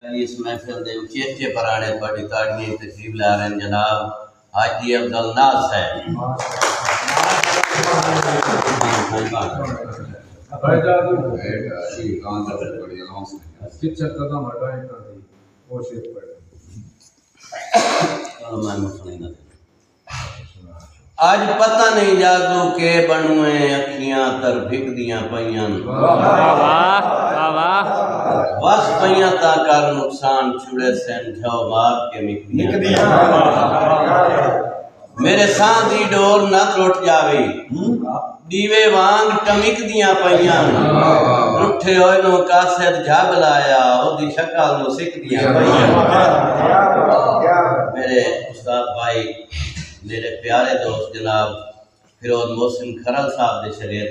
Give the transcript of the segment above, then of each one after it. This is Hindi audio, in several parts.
इस महफिल के उचेचे पराने थोड़ी ताड़ियां तशरीफ ला रहे हैं जनाब हाजी अब्दुल नास है। आज पता नहीं जादू के बनुए अखियां तर भिक दियां पईयां बस पईयां ता कर नुकसान छुड़े सेन झो मार के मिक दियां मेरे सांस दी डोर न टुट जावे दीवे वांग टमिक दियां पईयां रुठे होए नो कासिद जग लाया ओदी शक्ल नु सिक दियां पईयां। मेरे उस्ताद भाई मेरे प्यारे दोस्त जनाब फिरोज मोहसिन खरल साहब दे शरीर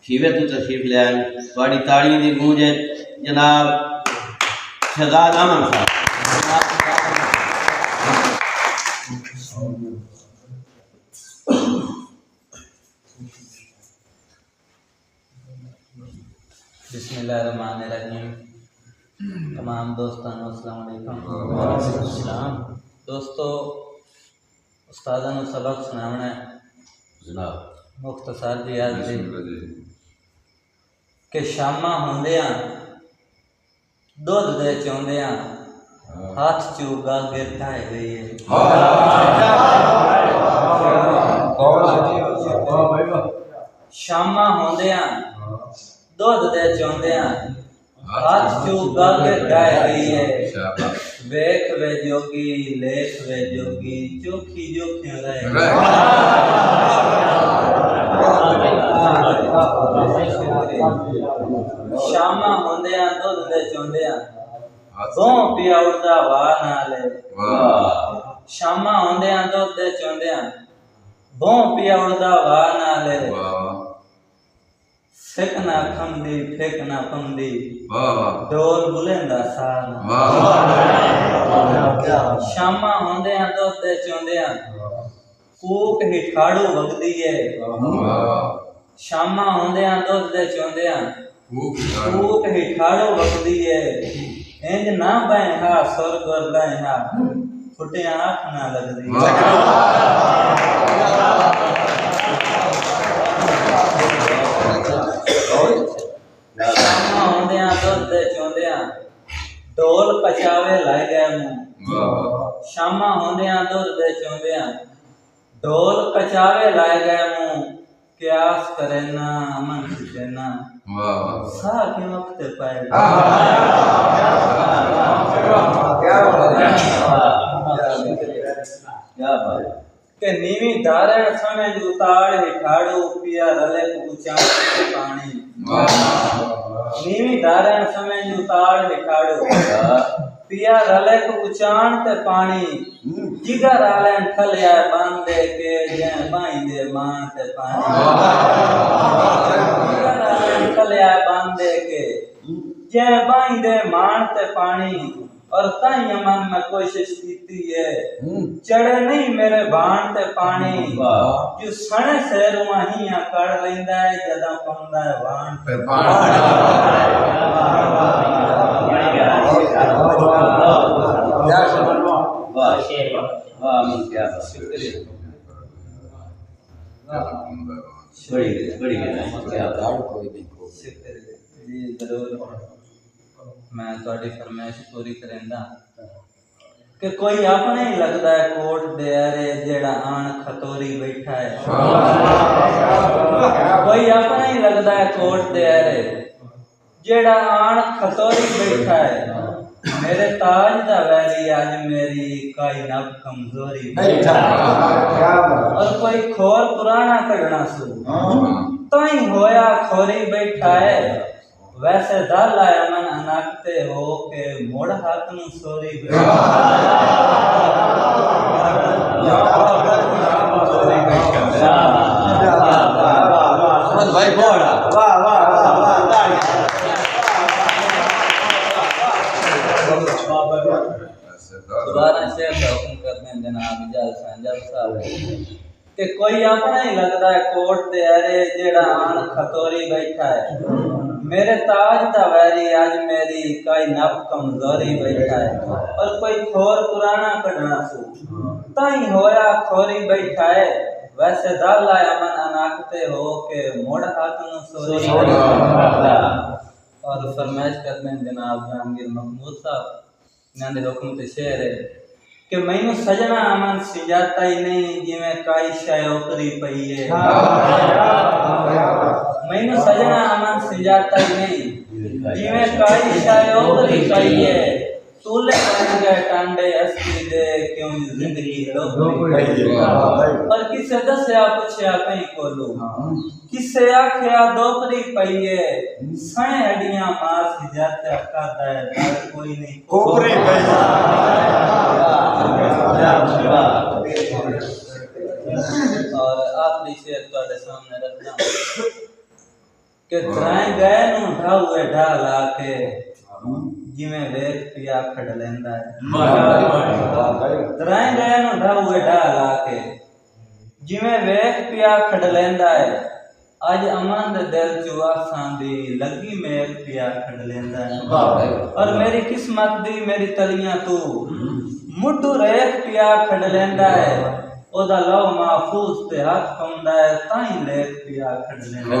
खीवे तो तशरीफ ले आए थोड़ी ताड़ी दी गूंज जनाब शहजाद अमन साहब। बिस्मिल्लाहिर्रहमानिर्रहीम। तमाम दोस्तों अस्सलाम वालेकुम। दोस्तों उस्तादा ने सबक सुनावना जनाब मुख्तसर जी आज दी कि शामा होंदियां दुध दे चौंदियां हाथ चूगा गिरता है गई है। शामा होंदियां दुध दे चौंदियां हाथ चूगा गिरता है गई है। वेख वे जोगी लेख वे जोगी चोखी जोखियां रहे शामा होंदियां दुध दे चौंदियां गो पिया उड़दा वाह नाले शामा होंदियां दुध दे चौंदियां गो पिया उड़दा वाह नाले फिक ना खंदी फिक ना पंदी डोल बुलेंदा साल शामा होंदियां दुध दे चौंदियां कूक हिठाड़ू वगदी है। शामा होंदियां दुध दे चौंदियां कूक हिठाड़ू वगदी है। इंज ना बैहा सुर गुर बैहा फुटिया आँख ना लगदी शामा होंदियां दुध दे चौंदियां ढोल पचावे लाई गए मुंह शामा होंदियां दुध दे चौंदियां ढोल पचावे लाई गए मुंह क्यास करे ना अमन देना सा के वक्त पाए क्या बात के नीवी धारण समय उताड़ हिठाड़ू पिया रले ऊंचा पानी नीवी धारण समय उताड़ हिठाड़ू पिया रले ऊंचाण ते पानी जिगर आले थलिया बांधे के जे बांधे मान ते पानी जिगर आले थलिया बांधे के जे बांधे मान ते पानी और ताई मन में कोशिश कीती है चढ़े नहीं मेरे बाण ते पानी जो सने शहर वहीं कर लेंदा है जदा पंदा है बाण पे पानी। जी जरूर मैं थोड़ी फरमाइश पूरी करेंदा कि कोई अपने ही लगता है कोट दे अरे जेड़ा आन खतोरी बैठा है कोई अपने ही लगता है कोट दे अरे जेड़ा आन खतोरी बैठा है। मेरे ताज दा वैली आज मेरी काई नब कमजोरी बैठा और कोई खोर पुराना कढ़ना सु ताई होया खोरी बैठा है। वैसे दल आया मन अनकते हो के मोड़ हाथ नु सोरी भाई बोला वाह वाह दोबारा से हुक्म करते हैं जनाब इजाज़त संजब साहब कि कोई अपना ही लगता है कोट दे अरे जेड़ा आन खतोरी बैठा है। मेरे ताज दा वैरी आज मेरी काई नब कमजोरी बैठा है और कोई खोर पुराना कढ़ना सू ताई होया खोरी बैठा है वैसे दाला अमन अनाकते हो के मोड़ हाथ नु सोरी और फरमाइश करते हैं जनाब जहांगीर महमूद साहब इन्हां दे हुक्म ते शेर है कि मैनू सजना अमन सिजाता ही नहीं जिवें काई शय ओकरी पई है मैनू सजना अमन सिजाता ही नहीं जिवें काई शय ओकरी पई है तूले बन गए टांडे अस्सी दे क्यों जिंदगी लोकरी पर किसे दसया पुछया कहीं कोलू किसे आख्या दोपरी पई है सणे हड्डियां मास जाता कादा है दर कोई नहीं कोपरी पई और आखिरी शेर तुम्हारे सामने रखना कि त्राए गए नु ढाउए ढाल आके जिवें वेख पिया खड़ लेंदा है त्राए गए नु ढाउए ढाल आके जिवें वेख पिया खड़ लेंदा है आज अमन दे दिल च आसां दी लगी मेल पिया खड़ लेंदा है और मेरी किस्मत दी मेरी तलियां तू मुड्ढू रेख पिया खड़ लेंदा है ओदा लव महफूज ते हाथ पाउंदा है ताई लेख पिया खड़ लेंदा है।